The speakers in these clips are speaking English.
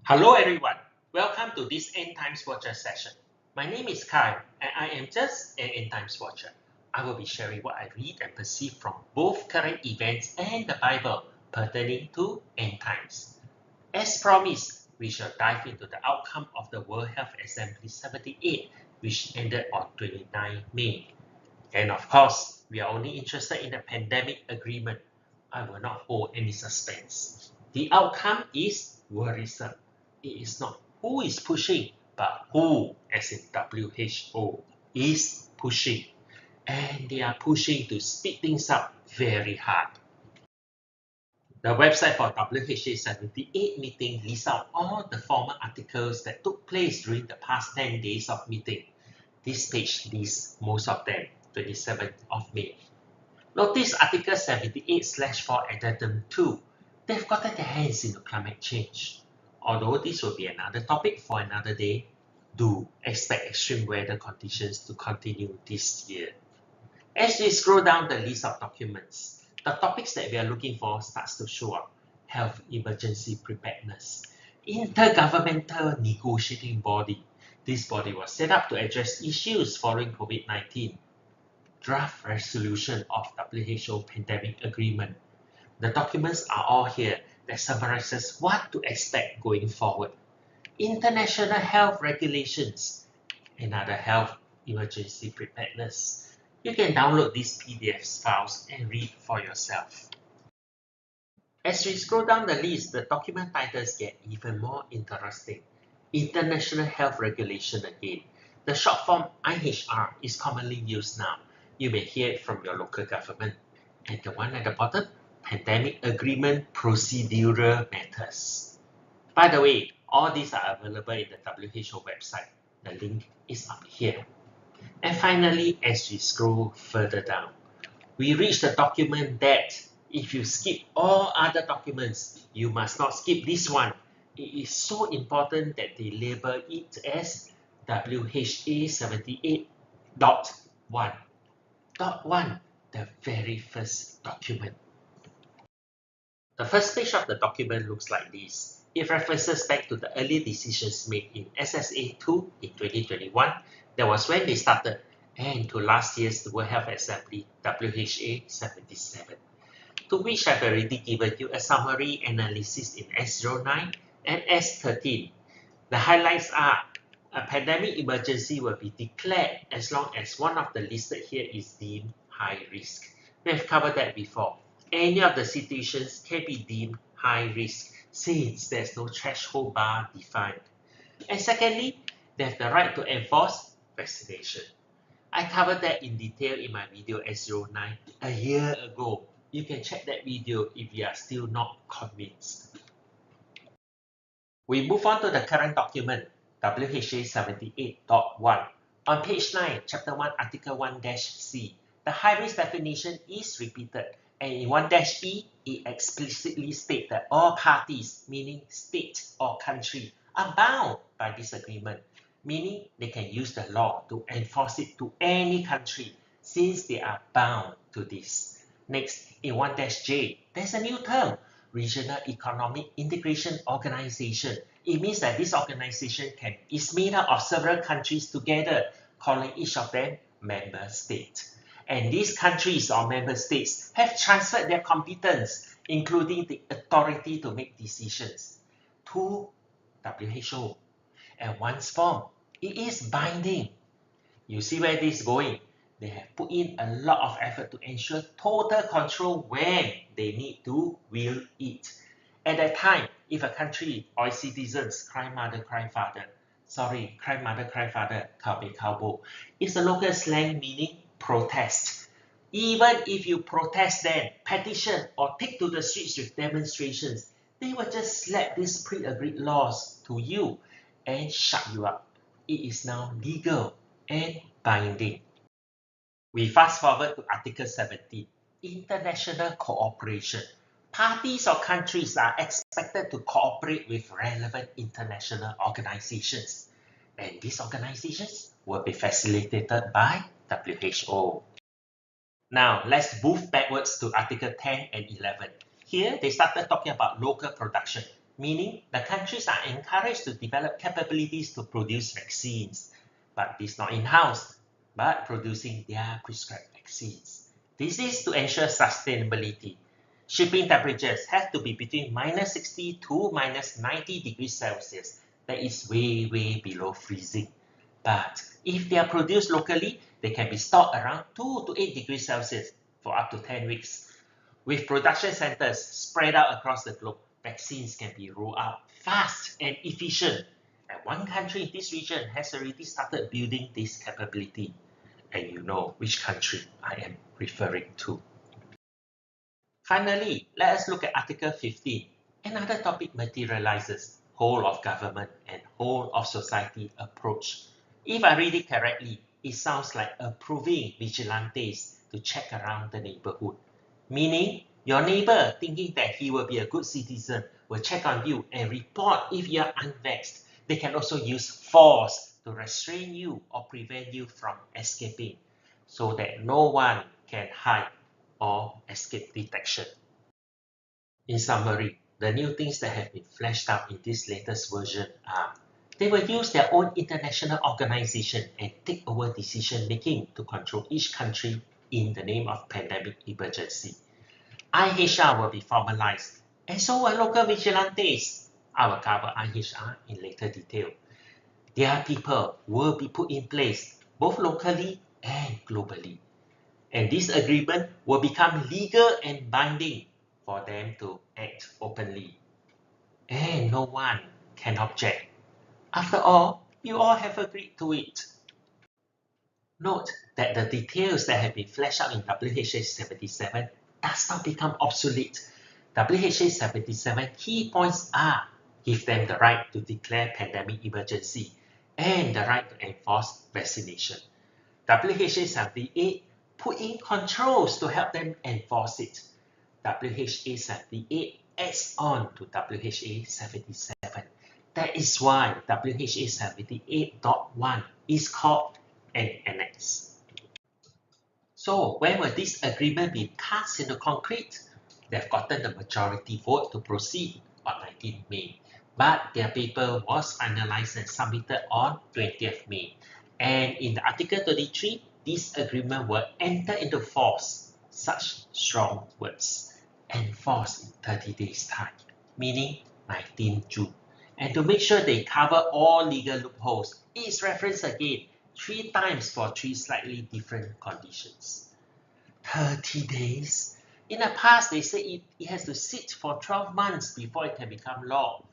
Hello everyone, welcome to this End Times Watcher session. My name is Kai and I am just an End Times Watcher. I will be sharing what I read and perceive from both current events and the Bible pertaining to End Times. As promised, we shall dive into the outcome of the World Health Assembly 78, which ended on 29 May. And of course, we are only interested in the pandemic agreement. I will not hold any suspense. The outcome is worrisome. It is not who is pushing, but who, as in WHO, is pushing. And they are pushing to speed things up very hard. The website for WHA78 meeting lists out all the formal articles that took place during the past 10 days of meeting. This page lists most of them, 27th of May. Notice Article 78/4 Addendum 2. They've gotten their hands into climate change. Although this will be another topic for another day, do expect extreme weather conditions to continue this year. As we scroll down the list of documents, the topics that we are looking for starts to show up. Health emergency preparedness. Intergovernmental negotiating body. This body was set up to address issues following COVID-19. Draft resolution of WHO pandemic agreement. The documents are all here that summarizes what to expect going forward. International health regulations, another health emergency preparedness. You can download these PDF files and read for yourself. As we scroll down the list, the document titles get even more interesting. International health regulation again. The short form IHR is commonly used now. You may hear it from your local government. And the one at the bottom, Pandemic Agreement Procedural Matters. By the way, all these are available in the WHO website. The link is up here. And finally, as we scroll further down, we reach the document that if you skip all other documents, you must not skip this one. It is so important that they label it as WHA78.1. .1, the very first document. The first page of the document looks like this. It references back to the early decisions made in SSA2 in 2021. That was when they started, and to last year's World Health Assembly, WHA77, to which I've already given you a summary analysis in S09 and S13. The highlights are a pandemic emergency will be declared as long as one of the listed here is deemed high risk. We have covered that before. Any of the situations can be deemed high risk since there's no threshold bar defined. And secondly, they have the right to enforce vaccination. I covered that in detail in my video S09 a year ago. You can check that video if you are still not convinced. We move on to the current document, WHA78.1. On page 9, Chapter 1, Article 1-C, the high-risk definition is repeated, and in 1-E, it explicitly states that all parties, meaning state or country, are bound by this agreement, meaning they can use the law to enforce it to any country since they are bound to this. Next, in 1-J, there's a new term, Regional Economic Integration Organization. It means that this organization is made up of several countries together, calling each of them member states. And these countries or member states have transferred their competence, including the authority to make decisions, to WHO. And once formed, it is binding. You see where this is going? They have put in a lot of effort to ensure total control when they need to wield it. At that time, if a country or its citizens cry mother, cry father, cry mother, cry father, kabe kaubo, is a local slang meaning protest. Even if you protest then, petition or take to the streets with demonstrations, they will just slap these pre-agreed laws to you and shut you up. It is now legal and binding. We fast forward to Article 17, International Cooperation. Parties or countries are expected to cooperate with relevant international organizations, and these organizations will be facilitated by WHO. Now, let's move backwards to Article 10 and 11. Here, they started talking about local production, meaning the countries are encouraged to develop capabilities to produce vaccines, but this not in-house, but producing their prescribed vaccines. This is to ensure sustainability. Shipping temperatures have to be between -60 to -90 degrees Celsius. That is way below freezing. But if they are produced locally, they can be stored around 2 to 8 degrees Celsius for up to 10 weeks. With production centers spread out across the globe, vaccines can be rolled out fast and efficient. And one country in this region has already started building this capability. And you know which country I am referring to. Finally, let us look at Article 15. Another topic materializes whole of government and whole of society approach. If I read it correctly, it sounds like approving vigilantes to check around the neighborhood. Meaning, your neighbor thinking that he will be a good citizen will check on you and report if you are unvexed. They can also use force to restrain you or prevent you from escaping so that no one can hide or escape detection. In summary, the new things that have been fleshed out in this latest version are they will use their own international organization and take over decision making to control each country in the name of pandemic emergency. IHR will be formalized, and so will local vigilantes. I will cover IHR in later detail. Their people will be put in place both locally and globally. And this agreement will become legal and binding for them to act openly. And no one can object. After all, you all have agreed to it. Note that the details that have been fleshed out in WHA77 does not become obsolete. WHA77 key points are give them the right to declare pandemic emergency and the right to enforce vaccination. WHA78 put in controls to help them enforce it. WHA78 adds on to WHA77. That is why WHA78.1 is called an annex. So when will this agreement be cast into concrete? They've gotten the majority vote to proceed on 19th May, but their paper was finalized and submitted on 20th May. And in the Article 33, this agreement will enter into force. Such strong words. Enforce in 30 days' time, meaning 19 June. And to make sure they cover all legal loopholes, it is referenced again 3 times for 3 slightly different conditions. 30 days? In the past, they say it has to sit for 12 months before it can become law.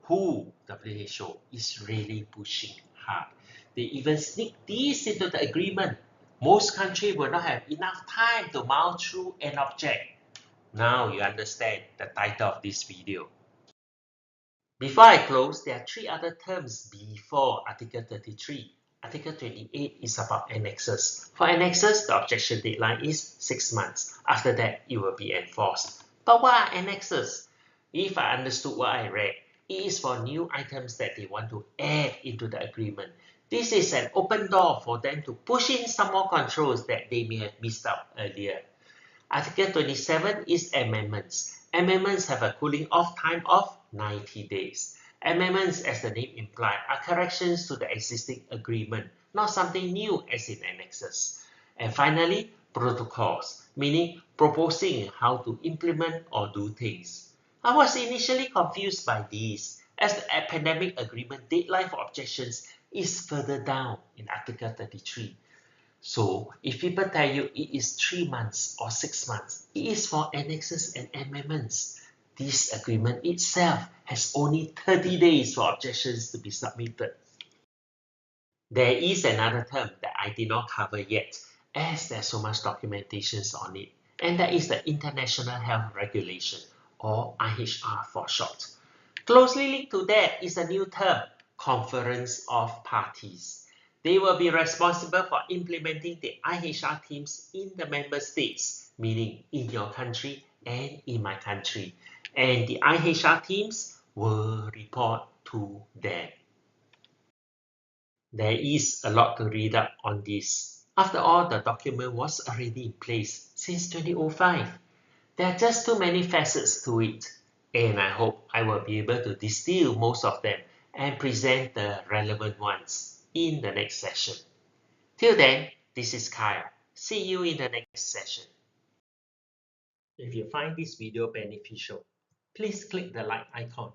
WHO is really pushing hard. They even sneak this into the agreement. Most countries will not have enough time to mull through and object. Now you understand the title of this video. Before I close, there are 3 other terms before Article 33. Article 28 is about annexes. For annexes, the objection deadline is 6 months. After that, it will be enforced. But what are annexes? If I understood what I read, it is for new items that they want to add into the agreement. This is an open door for them to push in some more controls that they may have missed out earlier. Article 27 is amendments. Amendments have a cooling off time of 90 days. Amendments, as the name implies, are corrections to the existing agreement, not something new as in annexes. And finally, protocols, meaning proposing how to implement or do things. I was initially confused by these, as the pandemic agreement deadline for objections is further down in Article 33. So, if people tell you it is 3 months or 6 months, it is for annexes and amendments. This agreement itself has only 30 days for objections to be submitted. There is another term that I did not cover yet, as there's so much documentation on it, and that is the International Health Regulation, or IHR for short. Closely linked to that is a new term, Conference of Parties. They will be responsible for implementing the IHR teams in the member states, meaning in your country and in my country. And the IHR teams will report to them. There is a lot to read up on this. After all, the document was already in place since 2005. There are just too many facets to it. And I hope I will be able to distill most of them and present the relevant ones in the next session. Till then, this is Kyle. See you in the next session. If you find this video beneficial, please click the like icon.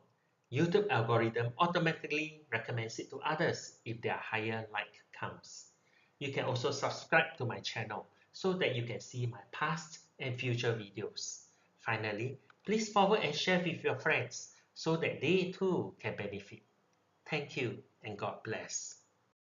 YouTube algorithm automatically recommends it to others if there are higher like counts. You can also subscribe to my channel so that you can see my past and future videos. Finally, please forward and share with your friends so that they too can benefit. Thank you and God bless.